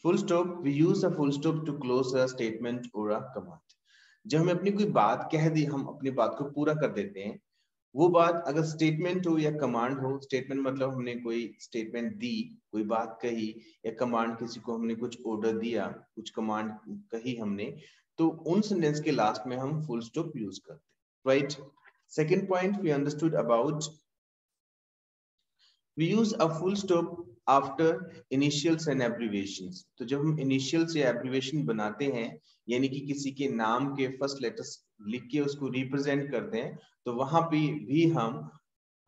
Full stop, we use a full stop to close a statement और a command. जब हमें अपनी कोई बात कह दी, हम अपनी बात को पूरा कर देते हैं, वो बात अगर स्टेटमेंट हो या कमांड हो, स्टेटमेंट मतलब हमने कोई स्टेटमेंट दी, कोई बात कही, या कमांड किसी को हमने कुछ ऑर्डर दिया, कुछ कमांड कही हमने, तो उन सेंटेंस के लास्ट में हम फुल स्टॉप यूज करते हैं, right. Second point we understood about, we use a full stop after initials and abbreviations। तो जब हम initials या abbreviation बनाते हैं, यानी कि किसी के नाम के फर्स्ट लेटर्स लिख के उसको रिप्रेजेंट करते हैं, तो वहां पे भी हम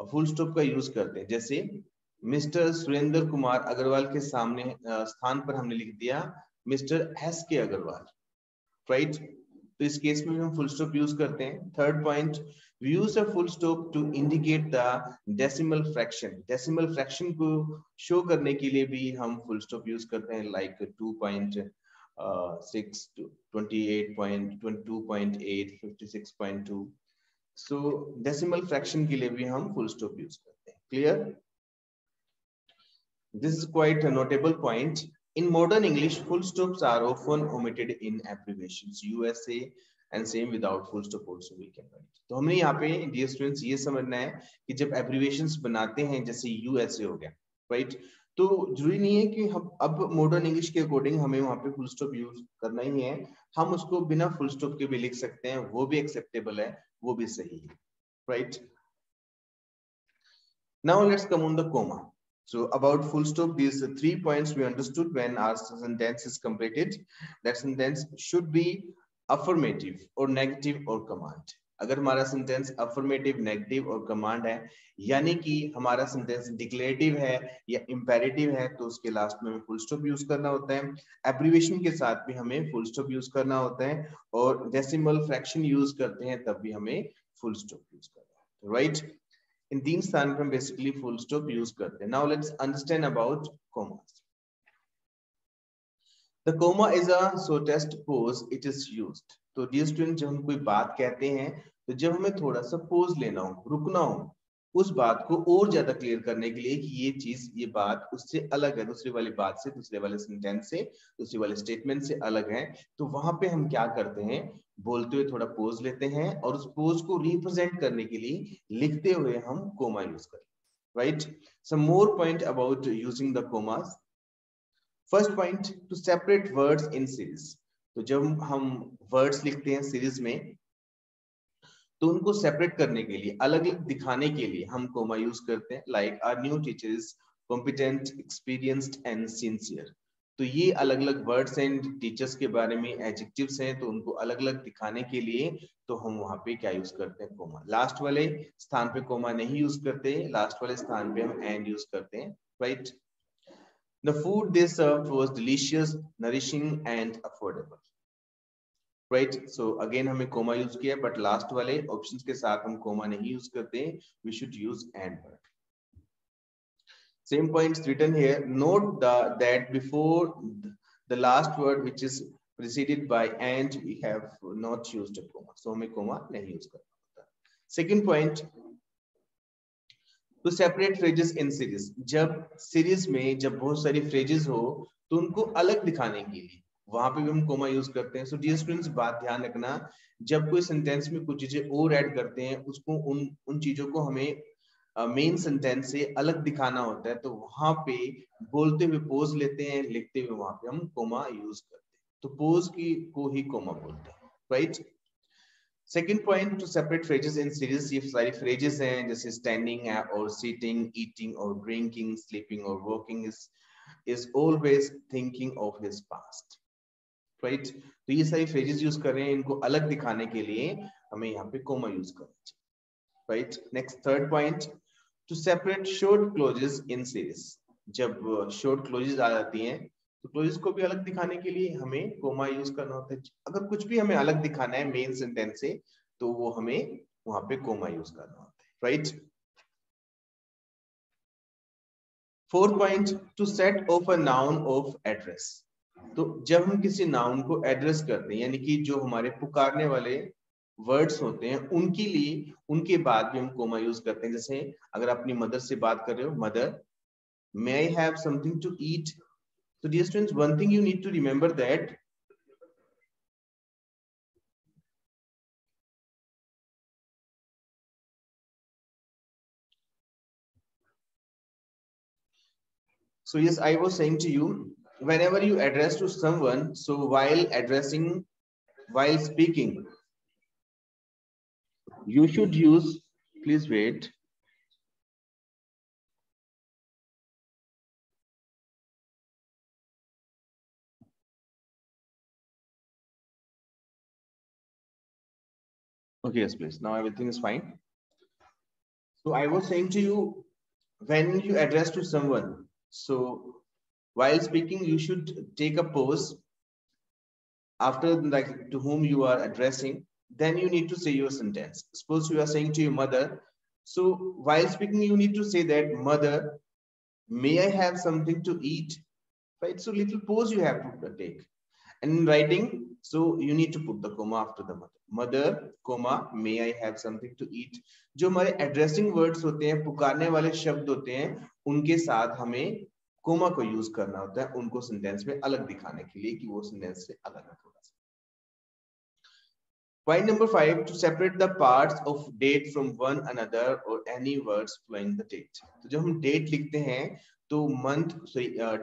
फुल स्टॉप का यूज करते हैं। जैसे मिस्टर सुरेंद्र कुमार अग्रवाल के सामने स्थान पर हमने लिख दिया मिस्टर एस के अग्रवाल, राइट। तो इस केस में हम फुल स्टॉप यूज करते हैं। Third point, we use a full stop to indicate the decimal fraction। decimal fraction को शो करने के लिए भी हम फुल स्टॉप यूज करते हैं, लाइक 2.6 28.22.8 56.2। सो डेसिमल फ्रैक्शन के लिए भी हम फुल स्टॉप यूज करते हैं। Clear? This is quite a notable point. In modern English, full stops are often omitted in abbreviations, USA, and same without full stop also we can write। तो हमने यहाँ पे dear students ये समझना है कि जब abbreviations बनाते हैं, जैसे USA हो गया, right? तो जरूरी नहीं है कि हम अब मॉडर्न इंग्लिश के अकॉर्डिंग हमें वहाँ पे फुल स्टॉप यूज करना ही है, हम उसको बिना फुल स्टॉप के भी लिख सकते हैं, वो भी एक्सेप्टेबल है, वो भी सही है, right? Now let's come on the comma. So about full stop, these 3 points we understood when our sentence is completed. That sentence should be affirmative or negative or command। अगर हमारा सेंटेंस अफर्मेटिव, नेगेटिव और command है, यानी कि हमारा sentence declarative है या imperative है, तो उसके लास्ट में हमें फुल स्टॉप यूज करना होता है। एब्रिविएशन के साथ भी हमें फुल स्टॉप यूज करना होता है, और डेसिमल फ्रैक्शन यूज करते हैं तब भी हमें फुल स्टॉप यूज करना है, राइट। इन तीन स्थान पर हम बेसिकली फुल स्टॉप यूज करते हैं। Now let's understand about commas. The comma is a shortest pause it is used. तो डियर स्टूडेंट, जब हम कोई बात कहते हैं, तो जब हमें थोड़ा सा पॉज लेना हो, रुकना हो, उस बात को और ज्यादा क्लियर करने के लिए कि ये चीज, ये बात उससे अलग है, दूसरे वाली बात से, दूसरे वाले सेंटेंस से, दूसरे वाले स्टेटमेंट से अलग है, तो वहां पे हम क्या करते हैं, बोलते हुए थोड़ा पॉज लेते हैं, और उस पॉज को रिप्रेजेंट करने के लिए लिखते हुए हम कोमा यूज करते हैं, right. Some more point about using the commas. First point, to separate words in series. तो जब हम वर्ड्स लिखते हैं सीरीज में, तो उनको सेपरेट करने के लिए, अलग अलग दिखाने के लिए हम कोमा यूज करते हैं, like our new teacher is competent, experienced and sincere. तो ये अलग अलग वर्ड्स एंड टीचर्स के बारे में एडजेक्टिव्स हैं, तो उनको अलग अलग दिखाने के लिए तो हम वहां पे क्या यूज करते हैं, कोमा। लास्ट वाले स्थान पे कोमा नहीं यूज करते, लास्ट वाले स्थान पे हम एंड यूज करते हैं, right. The food they served was delicious, nourishing and affordable, right? So again हमें कोमा यूज किया, बट लास्ट वाले ऑप्शंस के साथ हम कोमा नहीं यूज करते, we should use and word। Same points written here. Note that before the last word which is preceded by and, we have not used a comma, so हमें coma नहीं use करना होता। Second point, to separate phrases in series। जब series में जब बहुत सारी phrases हो, तो उनको अलग दिखाने के लिए वहां पे भी हम कोमा यूज करते हैं। सो डियर स्टूडेंट्स, बात ध्यान रखना, जब कोई सेंटेंस में कुछ चीजें और ऐड करते हैं, उसको उन चीजों को हमें मेन सेंटेंस से अलग दिखाना होता है, तो वहां पे बोलते हुए पोज लेते हैं, लिखते हुए वहां पे हम कोमा यूज करते हैं, तो पोज की को ही कोमा बोलते हैं, right. Second point, to separate phrases in series. ये सारी फ्रेजेस हैं, जैसे स्टैंडिंग और सीटिंग, ईटिंग और ड्रिंकिंग, स्लीपिंग और walking, is always thinking of his past, right? तो ये सारी फ्रेजेस यूज कर रहे हैं, इनको अलग दिखाने के लिए हमें यहाँ पे कोमा यूज करना चाहिए, right. Next third point, to separate short clauses in series. जब शॉर्ट क्लोजेस आ जाती हैं, तो क्लोजेस को भी अलग दिखाने के लिए हमें कोमा यूज करना होता है। अगर कुछ भी हमें अलग दिखाना है मेन सेंटेंस से, तो वो हमें वहां पे कोमा यूज करना होता है, right. Fourth point, to set off a noun of address. तो जब हम किसी नाउन को एड्रेस करते हैं, यानी कि जो हमारे पुकारने वाले वर्ड्स होते हैं, उनके लिए उनके बाद भी हम कोमा यूज करते हैं। जैसे अगर अपनी मदर से बात कर रहे हो, mother, may I have something to eat, So dear students, one thing you need to remember that so yes, I was saying to you, whenever you address to someone, so while speaking, you should use, please wait. Okay, yes, please. Now everything is fine. So I was saying to you, when you address to someone, so while speaking, you should take a pause after like to whom you are addressing. Then you need to say your sentence. Suppose you are saying to your mother. So while speaking, you need to say that, mother, may I have something to eat? Right? So little pause you have to take. And in writing, so you need to put the comma after the mother. Mother, comma, may I have something to eat? जो हमारे addressing words होते हैं, पुकारने वाले शब्द होते हैं, उनके साथ हमें कोमा को यूज करना होता है, उनको सेंटेंस में अलग दिखाने के लिए कि वो सेंटेंस से अलग है थोड़ा सा. Point number 5, to separate the parts of date from one another or any words following the date. तो जब हम डेट लिखते हैं तो मंथ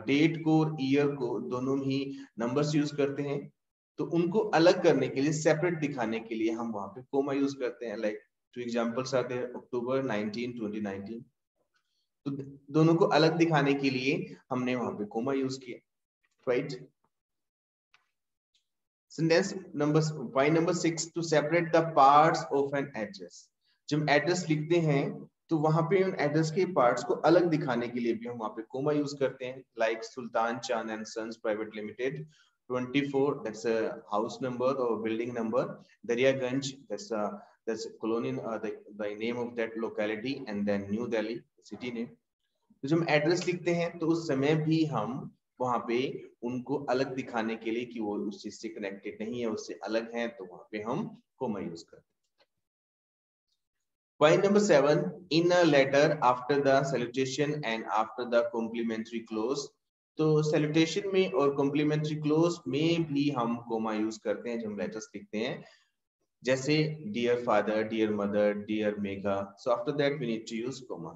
डेट को और ईयर को दोनों ही नंबर्स यूज करते हैं, तो उनको अलग करने के लिए, सेपरेट दिखाने के लिए हम वहां पे कोमा यूज करते हैं. Like two examples are there, October 19 2019. तो दोनों को अलग दिखाने के लिए हमने वहां पे कोमा यूज किया, right. Sentence number point number 6, to separate the parts of an address. जब हम एड्रेस लिखते हैं तो वहां पे उन एड्रेस के पार्ट्स को अलग दिखाने के लिए भी हम वहां पे कोमा यूज करते हैं. Like Sultan Chand and sons private limited 24, that's a house number or building number. Daryaganj, that's colony, the name of that locality, and then New Delhi city name. तो जब हम एड्रेस लिखते हैं तो उस समय भी हम वहां पे उनको अलग दिखाने के लिए कि वो उस चीज से कनेक्टेड नहीं है, उससे अलग है, तो वहां पे हम कोमा यूज करते हैं. Point number 7, in a letter after the salutation and after the complimentary clause. तो salutation में और complimentary clause में भी हम कोमा यूज करते हैं जब हम लेटर्स लिखते हैं, जैसे dear father, dear mother, dear Megha. So after that we need to use comma.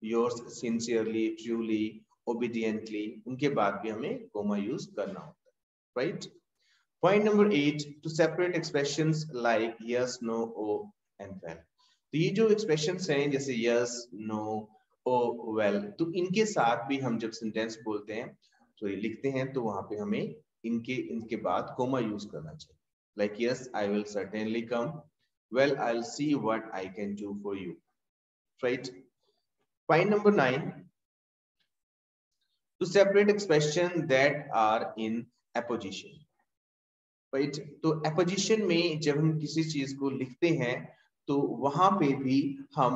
Yours sincerely, truly, obediently, उनके बाद भी हमें कोमा यूज करना होता है, right? Point number 8, to separate expressions like yes, no, oh and well. तो ये जो expressions हैं जैसे yes, no, oh, well, तो इनके साथ भी हम जब sentence बोलते हैं तो ये लिखते हैं तो वहां पे हमें इनके बाद कोमा यूज करना चाहिए. Like yes, I will certainly come. Well, I'll see what I can do for you, right? Point number 9, to separate expression that are in apposition, right? तो apposition में जब हम किसी चीज को लिखते हैं तो वहां पे भी हम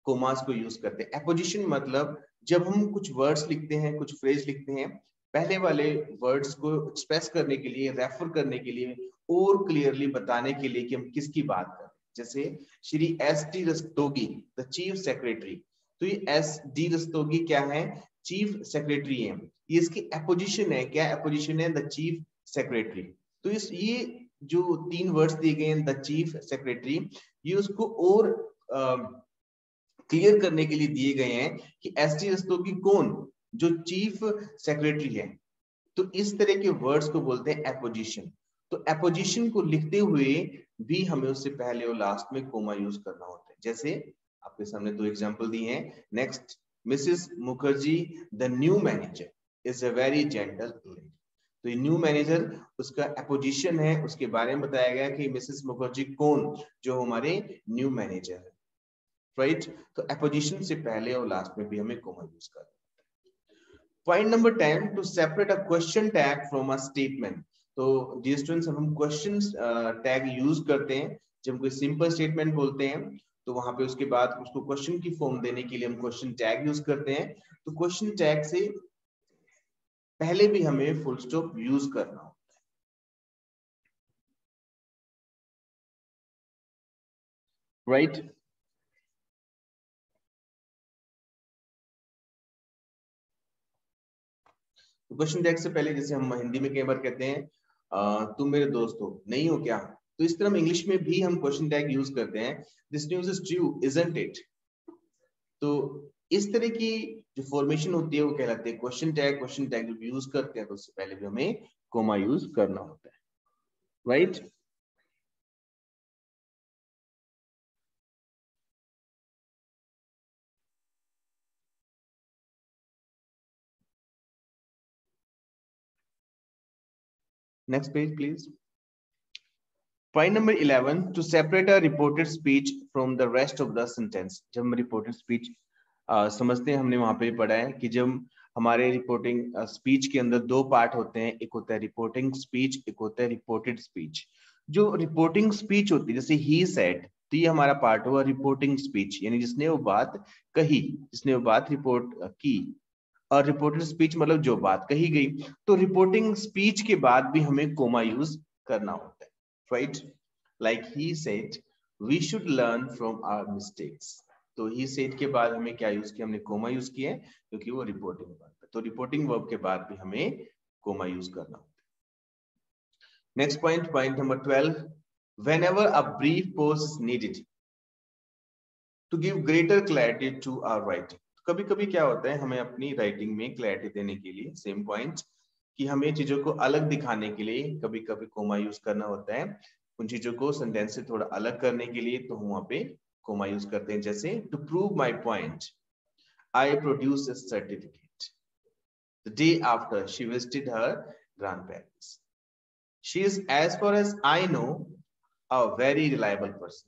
कोमास को यूज करते हैं. apposition मतलब जब हम कुछ वर्ड्स लिखते हैं, कुछ फ्रेज लिखते हैं, पहले वाले वर्ड्स को एक्सप्रेस करने के लिए, रेफर करने के लिए और क्लियरली बताने के लिए कि हम किसकी बात कर रहे हैं. जैसे Shri S T Rastogi, the chief secretary. तो ये एस डी रस्तोगी क्या है? चीफ सेक्रेटरी है. ये इसकी एपोजिशन है. क्या एपोजिशन है? The chief secretary. तो ये जो 3 वर्ड्स दिए गए हैं, द चीफ सेक्रेटरी, ये उसको और क्लियर करने के लिए दिए गए हैं कि एस टी रस्तोगी कौन? जो चीफ सेक्रेटरी है. तो इस तरह के वर्ड्स को बोलते हैं एपोजिशन. तो एपोजिशन को लिखते हुए भी हमें उससे पहले और लास्ट में कोमा यूज करना होता है. जैसे आपके सामने 2 एग्जांपल दिए हैं. Next, Mrs Mukherjee the new manager is a very gentle lady. तो ये न्यू मैनेजर उसका एपोजिशन है, उसके बारे में बताया गया कि मिसेस मुखर्जी कौन? जो हमारे न्यू मैनेजर है, राइट? तो एपोजिशन से पहले और लास्ट में भी हमें कोमा यूज करना है. Point number 10, to separate a question tag from a statement. तो डियर स्टूडेंट्स, हम क्वेश्चन टैग यूज करते हैं जब कोई सिंपल स्टेटमेंट बोलते हैं तो वहां पे उसके बाद उसको क्वेश्चन की फॉर्म देने के लिए हम क्वेश्चन टैग यूज करते हैं. तो क्वेश्चन टैग से पहले भी हमें फुल स्टॉप यूज करना होता है, राइट? तो क्वेश्चन टैग से पहले जैसे हम हिंदी में कई बार कहते हैं तुम मेरे दोस्त हो, नहीं हो क्या, तो इस तरह हम इंग्लिश में भी हम क्वेश्चन टैग यूज करते हैं, this news is true isn't it. तो इस तरह की जो फॉर्मेशन होती है वो कहलाते हैं क्वेश्चन टैग। क्वेश्चन टैग जब यूज करते हैं तो उससे पहले भी हमें कोमा यूज करना होता है, right. Next page please. Point number 11, to separate a reported speech from the rest of the sentence. जब हम रिपोर्टेड स्पीच समझते हैं, हमने वहां पे पढ़ा है कि जब हमारे रिपोर्टिंग स्पीच के अंदर दो पार्ट होते हैं, एक होता है रिपोर्टिंग स्पीच, एक होता है रिपोर्टेड स्पीच। जो रिपोर्टिंग स्पीच होती है जैसे ही सेड, तो ये हमारा पार्ट हुआ रिपोर्टिंग स्पीच, यानी जिसने वो बात कही, जिसने वो बात रिपोर्ट की। और रिपोर्टेड स्पीच मतलब जो बात कही गई। तो रिपोर्टिंग स्पीच के बाद भी हमें कोमा यूज करना होता है, right. Like he said we should learn from our mistakes. तो ही सेड के बाद हमें क्या यूज किया, हमने कोमा यूज किया है क्योंकि वो रिपोर्टिंग वर्ब है। तो रिपोर्टिंग वर्ब के बाद भी हमें कोमा यूज करना होता है। Next point, point number 12, whenever a brief pause is needed to give greater clarity to our writing। कभी कभी क्या होता है, हमें अपनी राइटिंग में क्लैरिटी देने के लिए, सेम पॉइंट कि हमें चीजों को अलग दिखाने के लिए कभी कभी कोमा यूज करना होता है। उन चीजों को सेंटेंस से थोड़ा अलग करने के लिए तो हम वहां पे कोमा यूज करते हैं। जैसे to prove my point I produce a certificate the day after she visited her grandparents. She is as far as I know a very reliable person.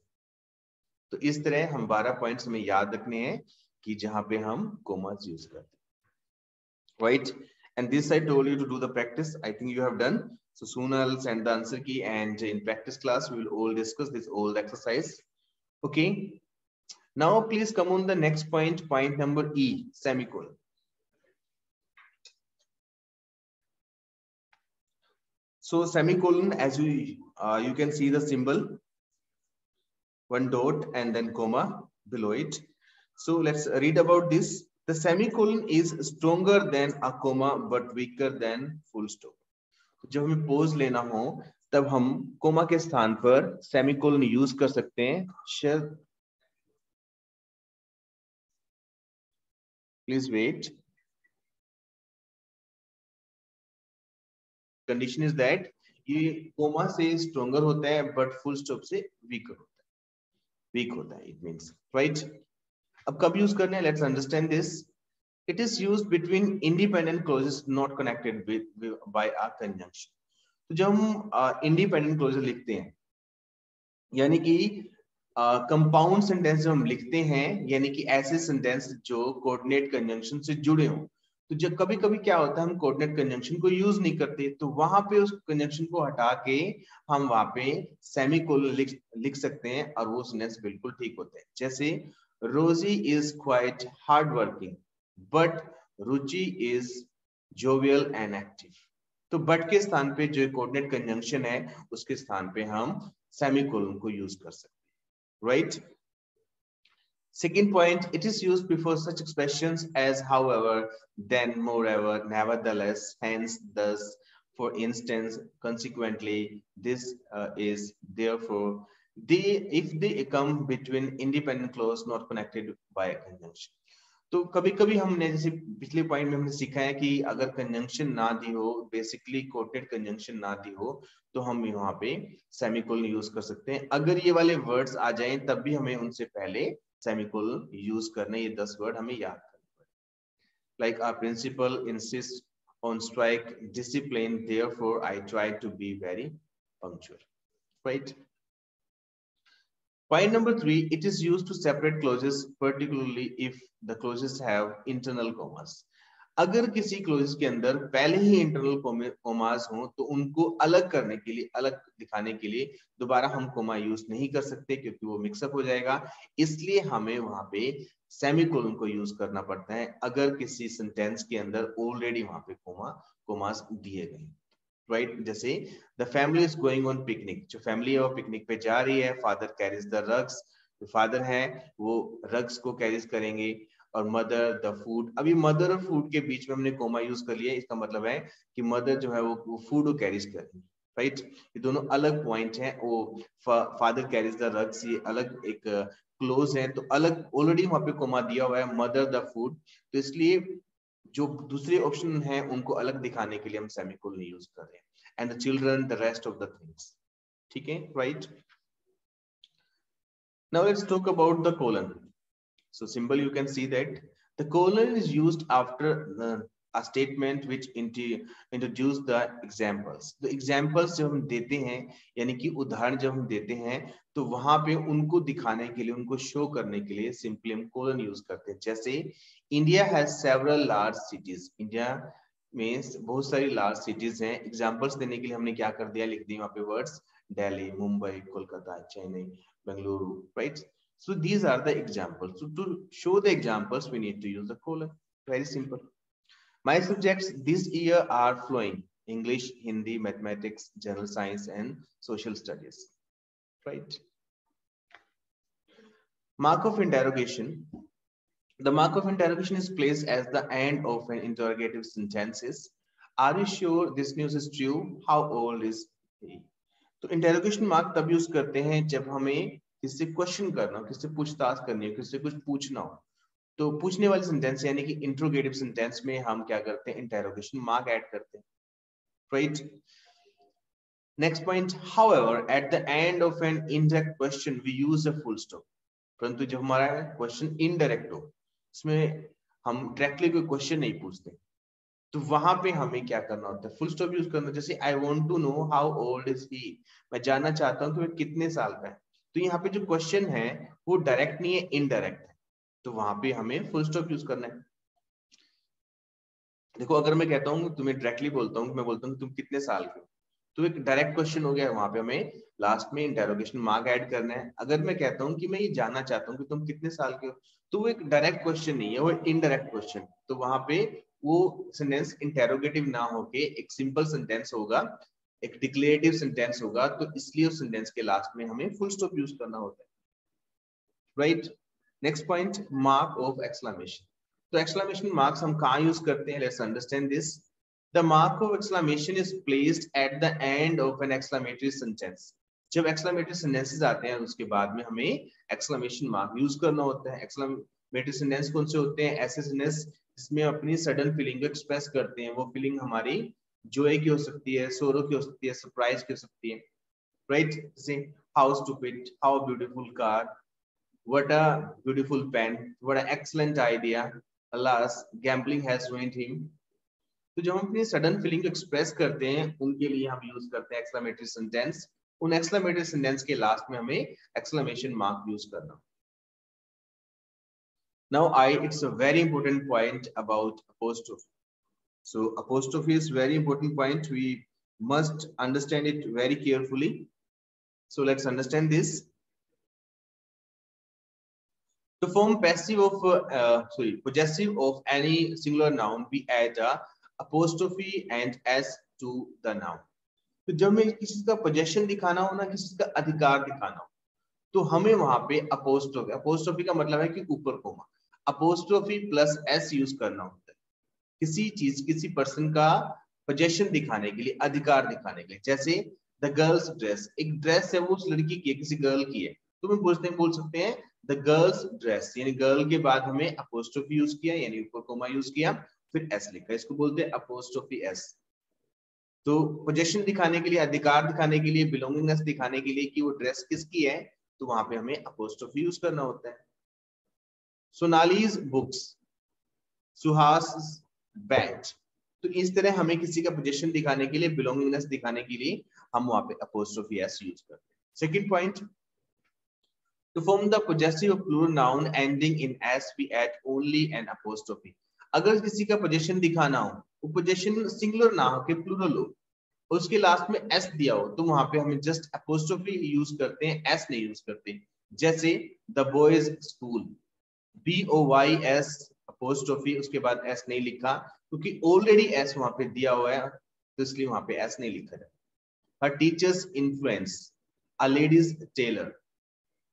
तो इस तरह हम 12 पॉइंट्स हमें याद रखने हैं कि जहां पे हम कोमास यूज करते हैं, right? And this I told you to do the practice. I think you have done. So soon I'll send the answer key, and in practice class we will all discuss this old exercise. Okay. Now please come on the next point, point number E, semicolon. So semicolon, as you can see the symbol, one dot and then comma below it. So let's read about this. The semicolon is stronger than a comma but weaker than full stop. जब हमें pose लेना हो तब हम coma के स्थान पर semicolon use कर सकते हैं। Please wait. Condition is that ये कोमा से स्ट्रोंगर होता है बट फुल स्टॉप से वीकर होता है, वीक होता है, इट मींस, राइट। अब कब यूज करना है, let's understand this. It is used between independent clauses not connected with by a conjunction. तो जब हम इंडिपेंडेंट क्लॉजेस लिखते हैं, यानी कि कंपाउंड सेंटेंस जब हम लिखते हैं, यानी कि ऐसे सेंटेंस जो कोऑर्डिनेट कंजंक्शन से जुड़े हों, तो जब कभी कभी क्या होता है हम कोऑर्डिनेट कंजंक्शन को यूज नहीं करते, तो वहां पे उस कंजंक्शन को हटा के हम वहां पे सेमीकोलन लिख सकते हैं और वो सेंटेंस बिल्कुल ठीक होते हैं। जैसे रोजी is quite hard working but Ruchi is jovial and active. तो बट के स्थान पे जो कोऑर्डिनेट कंजंक्शन है उसके स्थान पे हम सेमीकोलन को यूज कर सकते हैं, right. Second point, it is used before such expressions as however, then, moreover, nevertheless, hence, thus, for instance, consequently, this is, therefore, they, if they come between independent clause not connected by a conjunction. तो कभी कभी हमने जैसे पिछले point में हमने सीखा है कि अगर कंजंक्शन ना दी हो, बेसिकली कोटेड कंजंक्शन ना दी हो, तो हम यहाँ पे सेमीकोलन यूज कर सकते हैं। अगर ये वाले वर्ड्स आ जाएं तब भी हमें उनसे पहले सेमीकोलन यूज करने, ये 10 वर्ड हमें याद करने पड़े। Like our principal insist on strike discipline, therefore I try to be very punctual, right. Point number 3, it is used to separate clauses, particularly if the clauses have internal commas. अगर किसी closes के अंदर पहले ही internal commas हो तो उनको अलग करने के लिए, अलग दिखाने के लिए दोबारा हम कोमा यूज नहीं कर सकते क्योंकि वो मिक्सअप हो जाएगा। इसलिए हमें वहां पे सेमीकोलन को यूज करना पड़ता है अगर किसी सेंटेंस के अंदर ऑलरेडी वहां पे कोमास दिए गए, राइट। जैसे the family is going on picnic, जो फैमिली है वो पिकनिक पे जा रही है। फादर कैरीज द रग्स, जो फादर है वो रग्स को कैरीज करेंगे। और मदर द फूड। अभी मदर और फूड के बीच में हमने कोमा यूज कर लिया, इसका मतलब है कि मदर जो है वो फूड को कैरीज कर रही है, राइट। ये दोनों अलग पॉइंट हैं। वो फादर कैरीज द रग्स, ये अलग एक क्लोज है, तो अलग ऑलरेडी वहां पे कोमा दिया हुआ है मदर द फूड, तो इसलिए जो दूसरे ऑप्शन हैं उनको अलग दिखाने के लिए हम सेमीकोलन यूज कर रहे हैं। And the children the rest of the things, ठीक है, right. Now let's talk about the colon. So symbol, you can see that the colon is used after a statement which introduce the examples. तो examples जब हम देते हैं, यानी कि उदाहरण जब हम देते हैं, तो वहां पे उनको दिखाने के लिए, उनको शो करने के लिए सिंपली हम कोलन यूज करते हैं। जैसे India has several large cities, India में बहुत सारी लार्ज सिटीज हैं। एग्जाम्पल्स देने के लिए हमने क्या कर दिया, लिख दिया वहां पे words, Delhi, Mumbai, Kolkata, Chennai, Bengaluru, right? So these are the examples. So to show the examples, we need to use the colon. Very simple. My subjects this year are flowing: English, Hindi, mathematics, general science, and social studies. Right? Mark of interrogation. The mark of interrogation is placed as the end of an interrogative sentences. Are you sure this news is true? How old is he? तो interrogation mark तब use करते हैं जब हमें किससे question करना हो, किससे पूछताछ करनी हो, किससे कुछ पूछना हो। तो पूछने वाले सेंटेंस यानी कि इंट्रोगेटिव सेंटेंस में हम क्या करते हैं, इंटेरोगेशन मार्क ऐड करते हैं, right. Next point, however at the end of an indirect question we use a full stop. परंतु जब हमारा क्वेश्चन इनडायरेक्ट हो, इसमें हम डायरेक्टली कोई क्वेश्चन नहीं पूछते, तो वहां पे हमें क्या करना होता है, फुल स्टॉप यूज करना। जैसे I want to know how old is he, मैं जानना चाहता हूं कि वह कितने साल का है। तो यहाँ पे जो क्वेश्चन है वो डायरेक्ट नहीं है, इनडायरेक्ट है, तो वहां पे हमें फुल स्टॉप यूज करना है। देखो अगर मैं कहता हूँ, तुम्हें डायरेक्टली बोलता हूँ, मैं बोलता हूँ तुम कितने साल के हो, तो एक डायरेक्ट क्वेश्चन हो गया, वहां पे हमें लास्ट में इंटेरोगेशन मार्क ऐड करना है। अगर मैं कहता हूँ कि मैं ये जानना चाहता हूँ कि तुम कितने साल के हो, तो वो एक डायरेक्ट क्वेश्चन नहीं है, वो इनडायरेक्ट क्वेश्चन, तो वहां पे वो सेंटेंस इंटेरोगेटिव ना होके एक सिंपल सेंटेंस होगा, एक डिक्लेरेटिव सेंटेंस होगा, तो इसलिए उस सेंटेंस के लास्ट में हमें फुल स्टॉप यूज करना होता है, right. Next point, mark of exclamation. तो एक्सक्लेमेशन मार्क्स हम कहाँ यूज करते हैं, let's understand this. The mark of exclamation is placed at the end of an exclamatory sentence. जब एक्सक्लेमेटरी सेंटेंसेस आते हैं उसके बाद में हमें एक्सक्लेमेशन मार्क यूज करना होता है। एक्सक्लेमेटरी सेंटेंस कौन से होते हैं, ऐसे सेंटेंस जिसमें अपनी सडन फीलिंग को एक्सप्रेस करते हैं। वो फीलिंग हमारी जॉय की हो सकती है, सोरो की हो सकती है, सरप्राइज की हो सकती है, राइट। जैसे how stupid, how beautiful car, what a beautiful pen, what an excellent idea, alas gambling has ruined him। तो जब हम अपनी सडन फीलिंग को एक्सप्रेस करते हैं उनके लिए हम यूज करते हैं एक्सक्लेमेटरी सेंटेंस। उन एक्सक्लेमेटरी सेंटेंस के लास्ट में हमें एक्सक्लेमेशन मार्क यूज करना। Now it's a very important point about apostrophe. So apostrophe is very important point, we must understand it very carefully. So let's understand this. To form passive of possessive of any singular noun, we add a apostrophe and s to the noun. तो जब हमें किसी का possession दिखाना हो ना, किसी का अधिकार दिखाना हो, तो हमें वहां पे अपोस्ट्रोफी, अपोस्ट्रोफी का मतलब है कि ऊपर comma, apostrophe plus S use करना होता है किसी चीज, किसी पर्सन का पोजेशन दिखाने के लिए, अधिकार दिखाने के लिए। जैसे द गर्ल्स ड्रेस, एक ड्रेस है वो उस लड़की की है, किसी गर्ल की है, तो हम बोल सकते हैं द गर्ल्स ड्रेस, यानी गर्ल के बाद हमें अपोस्ट्रोफी यूज किया, यानी ऊपर कोमा यूज किया, फिर एस लिखा, इसको बोलते हैं अपोस्ट्रोफी एस। तो पोजेशन दिखाने के लिए, अधिकार दिखाने के लिए, बिलोंगिंगनेस दिखाने के लिए कि वो ड्रेस किसकी है, तो वहां पे हमें अपोस्ट्रोफी यूज करना होता है। सोनालीज बुक्स, सुहास बैट, तो इस तरह हमें किसी का पोजीशन दिखाने के लिए, बिलोंगिंगनेस दिखाने के लिए हम वहां पे अपोस्ट्रोफी एस यूज करते हैं। Second point, to form the possessive of plural noun ending in S we add only an apostrophe. अगर किसी का पोजीशन दिखाना हो, वो पोजीशन सिंगुलर ना हो के प्लूरल हो, उसके लास्ट में एस दिया हो, तो वहां पे हम जस्ट अपोस्ट्रोफी यूज करते हैं, एस नहीं यूज करते। जैसे the boys school, BOYS apostrophe, उसके बाद एस नहीं लिखा क्योंकि ऑलरेडी एस वहां पे दिया हुआ है, तो इसलिए वहां पे एस नहीं लिखा है। Her teacher's influence, a ladies tailor,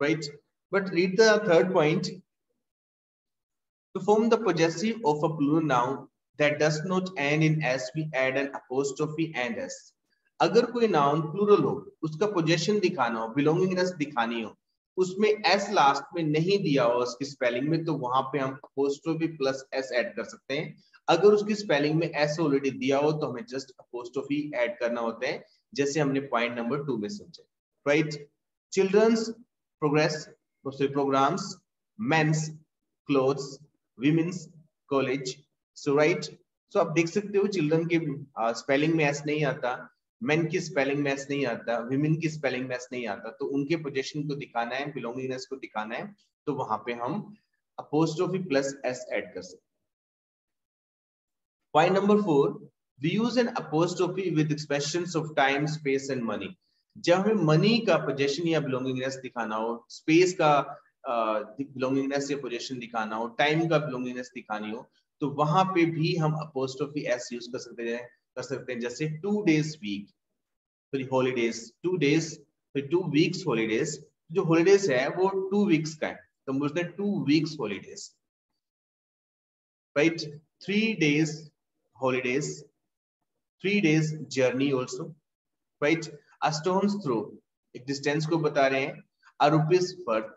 right. But read the third point, To form the possessive of a plural noun that does not end in s, we add an apostrophe and s. अगर कोई noun plural हो, उसका possession दिखाना हो, belongingness दिखानी हो, उसमें S last में नहीं दिया हो उसकी स्पेलिंग में, तो वहां पे हम अपोस्ट्रोफी प्लस एस ऐड कर सकते हैं. अगर उसकी स्पेलिंग में एस ऑलरेडी दिया हो तो हमें जस्ट अपोस्ट्रोफी ऐड करना होता है, जैसे हमने पॉइंट नंबर 2 में समझा. Right. Children's progress programmes, men's clothes, women's college. So right. So आप देख सकते हो चिल्ड्रन के स्पेलिंग में एस नहीं आता, मेन की स्पेलिंग में एस नहीं आता, विमेन की स्पेलिंग में एस नहीं आता, तो उनके पोजीशन को दिखाना है, बिलोंगिंगनेस को दिखाना है, तो वहां पे हम अपोस्ट्रोफी प्लस एस ऐड कर सकते हैं. Point number 4, we use an apostrophe with expressions of time, space and money. जब हमें मनी का पोजीशन या बिलोंगिंगनेस दिखाना हो, स्पेस का बिलोंगिंगनेस या पोजीशन दिखाना हो, टाइम का बिलोंगिंगनेस दिखानी हो, तो वहां पे भी हम अपोस्ट्रोफी एस यूज कर सकते हैं. जैसे 2 days week, sorry holidays, 2 days, फिर 2 weeks हॉलीडेज. जो हॉलीडेज है वो 2 weeks का है, तो हम बोलते हैं 2 weeks holidays. Right. 3 days holidays, 3 days journey also. Right. A stone's throw, एक डिस्टेंस को बता रहे हैं. A rupees worth.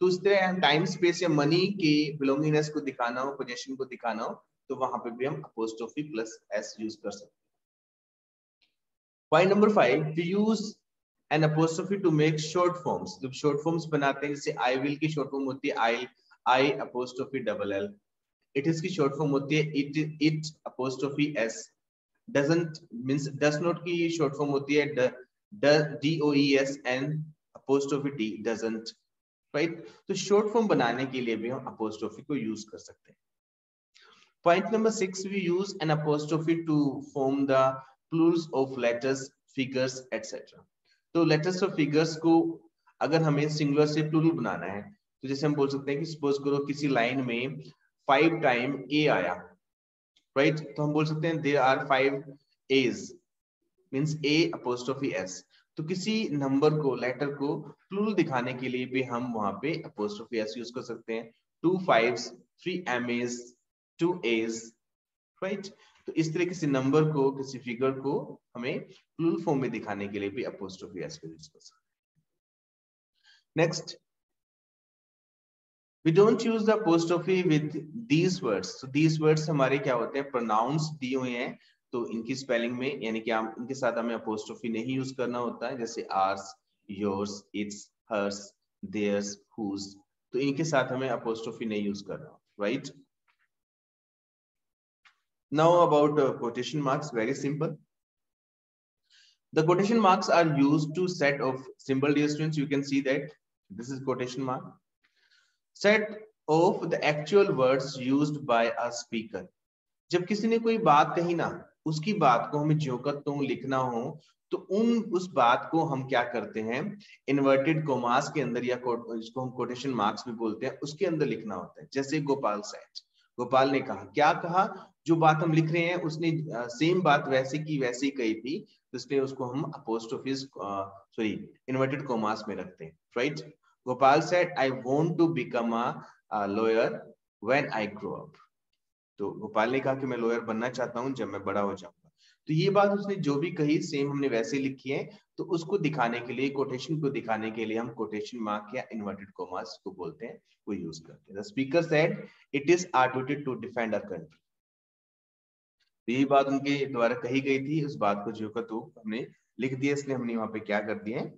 तो इस तरह हम टाइम स्पेस या मनी की बिलोंगिंगनेस को दिखाना हो, पोजीशन को दिखाना हो, तो वहां पे भी हम अपोस्ट्रोफी प्लस एस यूज कर सकते हैं. Point number 5, we use an apostrophe to make short forms. जब शॉर्ट फॉर्म्स बनाते हैं, जैसे आई विल की शॉर्ट फॉर्म होती है I apostrophe double L. It is की शॉर्ट फॉर्म होती है it apostrophe S. doesn't means does not की शॉर्ट फॉर्म होती है DOES and apostrophe D doesn't. Right. तो शॉर्ट फॉर्म बनाने के लिए भी हम अपोस्ट्रोफी को यूज कर सकते हैं. Point number 6, we use an apostrophe to form the plurals of letters, figures etc. तो लेटर्स और फिगर्स को अगर हमें सिंगुलर से प्लूरल बनाना है, तो जैसे हम बोल सकते हैं कि सपोज करो किसी लाइन में 5 टाइम ए आया. राइट. तो हम बोल सकते हैं देयर आर 5 एज, मींस ए अपोस्ट्रोफी एस. तो किसी नंबर को, लेटर को प्लूरल दिखाने के लिए भी हम वहां पे अपोस्ट्रोफी एस यूज कर सकते हैं. 2 5s, 3 MAs, 2 A's. राइट. तो इस तरह किसी नंबर को, किसी फिगर को हमें प्लूरल फॉर्म में दिखाने के लिए भी अपोस्ट्रोफी एस को यूज कर सकते हैं. Next, we don't use the apostrophe with these words. So these words हमारे क्या होते हैं, pronouns दिए हुए हैं, तो इनकी स्पेलिंग में यानी कि हम इनके साथ हमें apostrophe नहीं यूज करना होता है, जैसे ours, yours, its, hers, theirs, whose. तो इनके साथ हमें apostrophe नहीं यूज करना. Right. Now about quotation marks, very simple. The quotation marks are used to set of symbol. Dear students, you can see that this is quotation mark. Set of the actual words used by a speaker. जब किसी ने कोई बात कही ना, उसकी बात को हमें ज्यों का त्यों लिखना हो, तो उस बात को हम क्या करते हैं, इन्वर्टेड कोमास के अंदर, या इसको हम कोटेशन मार्क्स भी बोलते हैं, उसके अंदर लिखना होता है. जैसे गोपाल सेठ, गोपाल ने कहा, क्या कहा, जो बात हम लिख रहे हैं उसने सेम बात वैसे की वैसे ही कही थी, तो इसलिए उसको हम अपोस्ट्रोफिस सॉरी इन्वर्टेड कोमास में रखते हैं. Right. Gopal said I want to become a lawyer when I grow up. तो गोपाल ने कहा कि मैं लॉयर बनना चाहता हूं जब मैं बड़ा हो जाऊंगा. तो ये बात उसने जो भी कही सेम हमने वैसे लिखी है, तो उसको दिखाने के लिए, कोटेशन को दिखाने के लिए हम कोटेशन मार्क या इन्वर्टेड कोमास को बोलते हैं, वो यूज करते हैं. The speaker said it is our duty to defend our country. यही बात उनके द्वारा कही गई थी, उस बात को जो का तो हमने लिख दिया, इसलिए हमने वहां पे क्या कर दिए,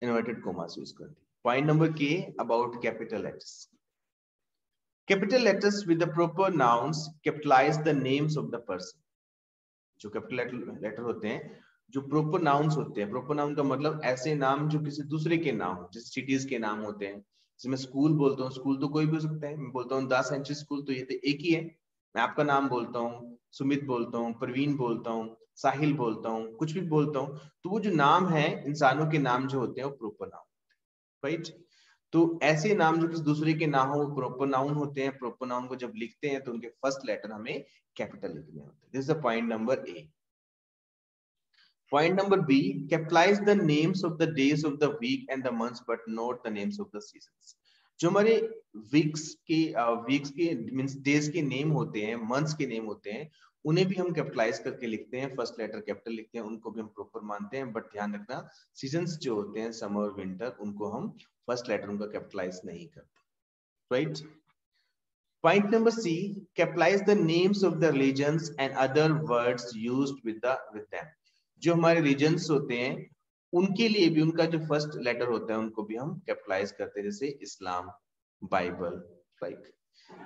इन्वर्टेड कोमास यूज कर दिए. पॉइंट नंबर के about capital letters. Capital letters with the proper nouns capitalize the names of the person. जो कैपिटल लेटर होते हैं, जो प्रॉपर नाउन्स होते हैं, प्रॉपर नाउन का मतलब ऐसे नाम जो किसी दूसरे के नाम हो, जैसे सिटीज के नाम होते हैं. जैसे मैं स्कूल बोलता हूँ, स्कूल तो कोई भी हो सकता है. मैं बोलता हूँ 10 सेंचुरी स्कूल, तो ये तो एक ही है. मैं आपका नाम बोलता हूँ, सुमित बोलता हूँ, प्रवीण बोलता हूँ, साहिल बोलता हूँ, कुछ भी बोलता हूँ, तो वो जो नाम है, इंसानों के नाम जो होते हैं, वो प्रॉपर नाउन. राइट. तो ऐसे नाम जो किसी दूसरे के ना हो, प्रॉपर नाउन होते हैं. प्रॉपर नाउन को जब लिखते हैं तो उनके फर्स्ट लेटर हमें कैपिटल लिखने होते हैं. This is the point number A. Point number B, capitalize the names of the days of the week and the months, but not the names of the seasons. जो हमारे weeks के means days के name होते हैं, months के name होते हैं, उन्हें भी हम कैपिटलाइज करके लिखते हैं, फर्स्ट लेटर कैपिटल लिखते हैं, उनको भी हम प्रॉपर मानते हैं। बट ध्यान रखना, सीजन्स जो होते हैं समर और विंटर, उनको हम फर्स्ट लेटर उनका कैपिटलाइज नहीं करते, right. Point number C, capitalize the names of the religions and other words used with them. जो हमारे रिलीजन्स होते हैं उनके लिए भी उनका जो फर्स्ट लेटर होता है उनको भी हम कैपिटलाइज करते हैं, जैसे इस्लाम, बाइबल, राइट।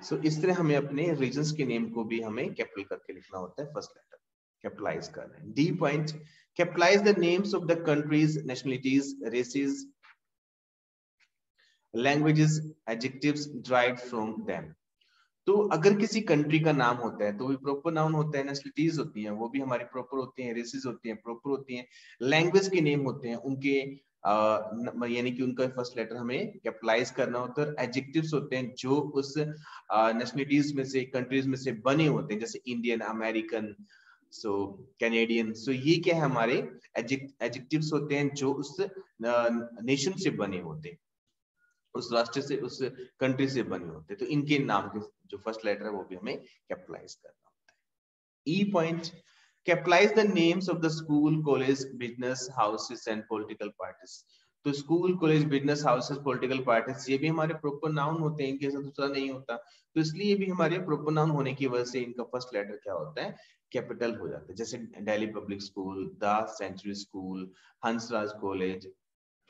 सो इस तरह हमें अपने रीजन्स के नेम को भी हमें कैपिटल करके लिखना होता है, फर्स्ट लेटर कैपिटलाइज करना है। D point, capitalise the names of the countries, nationalities, races, languages, adjectives derived from them. तो अगर किसी कंट्री का नाम होता है तो भी प्रॉपर नाउन होता है, नेशनलिटीज होती हैं वो भी हमारी प्रॉपर होती हैं, रेसेस होती हैं प्रॉपर होती हैं, लैंग्वेज के नेम होते हैं उनके यानी कि उनका फर्स्ट लेटर हमें कैपिटलाइज करना होता है। एडजेक्टिव्स होते हैं जो उस नेशनलिटीज में से, कंट्रीज में से बने होते हैं, जैसे इंडियन, अमेरिकन, सो कैनेडियन। सो ये क्या है, हमारे एडजेक्टिव्स होते हैं जो उस नेशन से बने होते हैं, उस राष्ट्र से, उस कंट्री से बने होते हैं। तो इनके नाम के जो फर्स्ट लेटर है वो भी हमें कैपिटलाइज करना होता है। E point, capitalise the names of the school, college, business houses and political parties. तो school, college, business houses, political parties, ये भी हमारे प्रॉपर नाउन होते हैं, इनके साथ दूसरा नहीं होता। तो इसलिए भी हमारे प्रॉपर नाउन होने की वजह से इनका फर्स्ट लेटर क्या होता है, कैपिटल हो जाता है। जैसे Delhi public school, the century school, Hansraj college,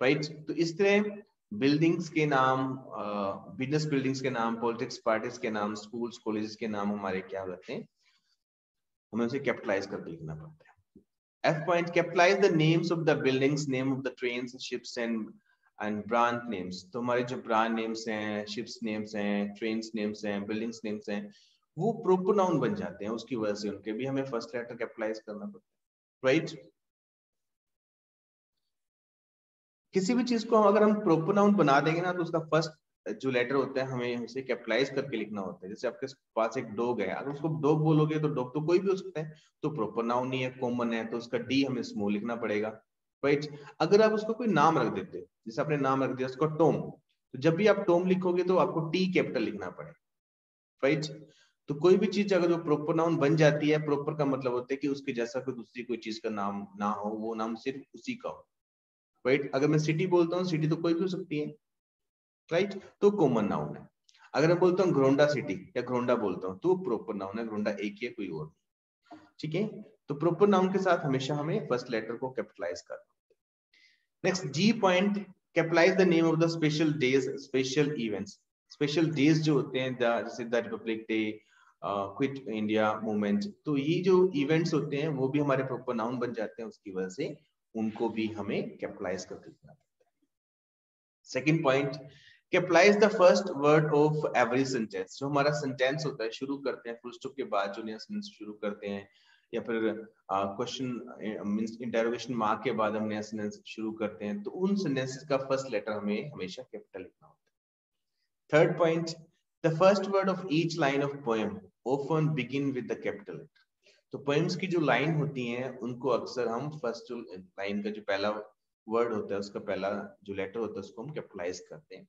right. तो इस तरह बिल्डिंग्स के नाम, बिजनेस बिल्डिंग्स के नाम, पॉलिटिक्स पार्टीज के नाम, स्कूल्स, कॉलेजेस के नाम हमारे क्या होते हैं, हमें उसे कैपिटलाइज करके लिखना पड़ता है। F point, capitalize the names of the buildings, name of the trains, ships and brand names। तो हमारे जो ब्रांड नेम्स हैं, शिप्स नेम्स हैं, ट्रेन्स नेम्स हैं, बिल्डिंग्स नेम्स हैं, वो प्रॉपर नाउन बन जाते हैं, उसकी वजह से उनके भी हमें फर्स्ट लेटर कैपिटलाइज करना पड़ता है, राइट। किसी भी चीज को अगर हम प्रॉपर नाउन बना देंगे ना, तो उसका फर्स्ट जो लेटर होता है हमें उसे कैपिटलाइज करके लिखना होता है। जैसे आपके पास एक डॉग है, अगर उसको डॉग बोलोगे तो डॉग तो कोई भी हो सकता है, तो प्रॉपर नाउन नहीं है, कॉमन है, तो उसका डी हमें स्मॉल लिखना पड़ेगा, राइट। अगर आप उसको कोई नाम रख देते, जैसे आपने नाम रख दिया उसको टॉम, तो जब भी आप टॉम लिखोगे तो आपको टी कैपिटल लिखना पड़ेगा, राइट। तो कोई भी चीज अगर वो प्रॉपर नाउन बन जाती है, प्रॉपर का मतलब होता है कि उसके जैसा कोई दूसरी कोई चीज का नाम ना हो, वो नाम सिर्फ उसी का हो, राइट। अगर मैं सिटी बोलता हूँ, सिटी तो कोई भी हो सकती है, राइट, तो कॉमन नाउन है। अगर मैं बोलता हूँ घरोंडा सिटी या घरोंडा बोलता हूँ, तो प्रॉपर नाउन है, घरोंडा एक ही है, कोई और नहीं, ठीक है। तो प्रॉपर नाउन के साथ हमेशा हमें फर्स्ट लेटर को कैपिटलाइज करना। Next, G point, capitalise the name of the special days, special events. Special days जो होते हैं, जैसे the republic day, quit India movement, तो ये जो इवेंट्स होते हैं वो भी हमारे प्रॉपर नाउन बन जाते हैं, उसकी वजह से उनको भी हमें कैपिटलाइज करके लिखना पड़ता है। Second point, capitalise the first word of every sentence. जो हमारा सेंटेंस होता है, शुरू करते हैं फुल स्टॉप के बाद जो नया सेंटेंस शुरू करते हैं, या फिर क्वेश्चन मींस इंटरोगेशन मार्क के बाद हम नया सेंटेंस शुरू करते हैं, तो उन सेंटेंसेस का फर्स्ट लेटर हमें हमेशा कैपिटल लिखना होता है। Third point, the first word of each line of poem often begin with the capital letter. तो पोएम्स की जो लाइन होती हैं उनको अक्सर हम फर्स्ट जो लाइन का जो पहला वर्ड होता है, उसका पहला जो लेटर होता है उसको हम कैपिटलाइज करते हैं।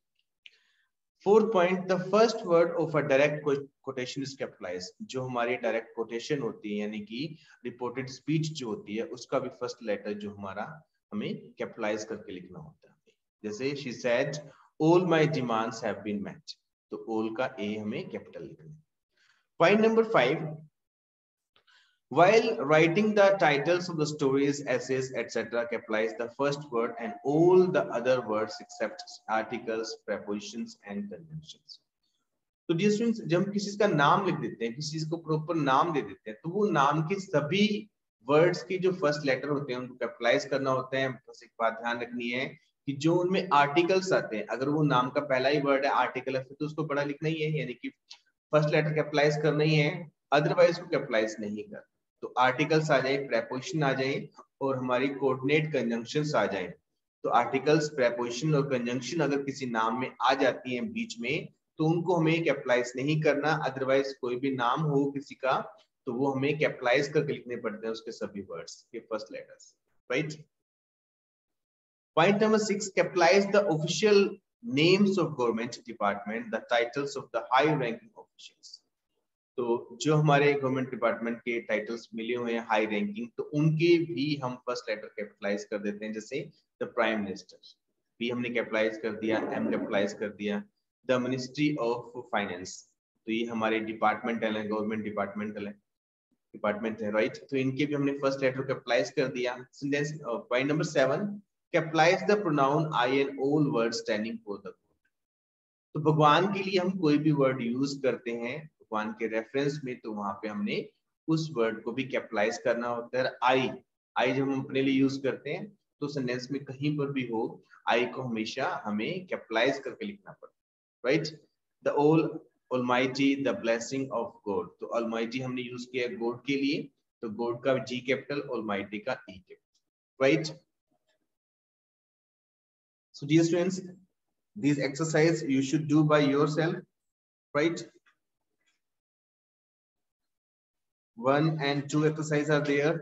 Fourth point, the first word of a direct quotation is capitalize. जो हमारी डायरेक्ट कोटेशन होती है, यानी कि रिपोर्टेड स्पीच जो होती है, उसका भी फर्स्ट लेटर जो हमारा हमें कैपिटलाइज करके लिखना होता है। जैसे she said all my demands have been met, तो ऑल का ए हमें कैपिटल लिखना है। Point number 5, while writing the titles of the stories, essays, etc., capitalize the first word and all the other words except articles, prepositions, and conjunctions. तो dear students, जब हम किसी का नाम लिख देते हैं, किसी चीज को प्रॉपर नाम दे देते हैं, तो वो नाम के सभी वर्ड्स की जो फर्स्ट लेटर होते हैं उनको कैपिटलाइज करना होता है। बस एक बात ध्यान रखनी है कि जो उनमें आर्टिकल्स आते हैं, अगर वो नाम का पहला ही वर्ड है आर्टिकल है, फिर तो उसको बड़ा लिखना ही है, यानी कि फर्स्ट लेटर कैपिटलाइज करना ही है, अदरवाइज उसको कैपिटलाइज नहीं करना। तो आर्टिकल्स आ जाए, प्रेपोजिशन आ जाए, और हमारी कोऑर्डिनेट कंजंक्शंस आ जाए। तो आर्टिकल्स, प्रेपोजिशन और कंजंक्शन अगर किसी नाम में आ जाती हैं बीच में, तो उनको हमें कैपिटलाइज नहीं करना। अदरवाइज कोई भी नाम हो किसी का, तो वो हमें कैपिटलाइज करके लिखने पड़ते हैं, उसके सभी वर्ड्स के first letters, right. Point number 6, capitalize the official names of government department, the titles of the high ranking officials. तो जो हमारे गवर्नमेंट डिपार्टमेंट के टाइटल्स मिले हुए हैं हाई रैंकिंग, तो उनके भी हम फर्स्ट लेटर कैपिटलाइज कर देते हैं, जैसे द प्राइम मिनिस्टर, पी हमने कैपिटलाइज कर दिया, एम कैपिटलाइज कर दिया, द मिनिस्ट्री ऑफ फाइनेंस, तो ये हमारे डिपार्टमेंटल है, गवर्नमेंट डिपार्टमेंट है, राइट। तो इनके भी हमने फर्स्ट लेटर कैपिटलाइज कर दिया। Point number 7, capitalize the pronoun I and all word standing for the God. तो भगवान के लिए हम कोई भी वर्ड यूज करते हैं भगवान के रेफरेंस में, तो वहां पे हमने उस वर्ड को भी कैपिटलाइज करना होता है। आई जब हम अपने लिए यूज करते हैं तो सेंटेंस में कहीं पर भी हो, आई को हमेशा हमें कैपिटलाइज करके लिखना पड़ता है, right. The Almighty, the blessing of God, तो Almighty हमने यूज किया गॉड के लिए, तो गॉड का जी कैपिटल, Almighty का E capital, right. So dear students, these exercise you should do by yourself, right? 1 and 2 exercise are there.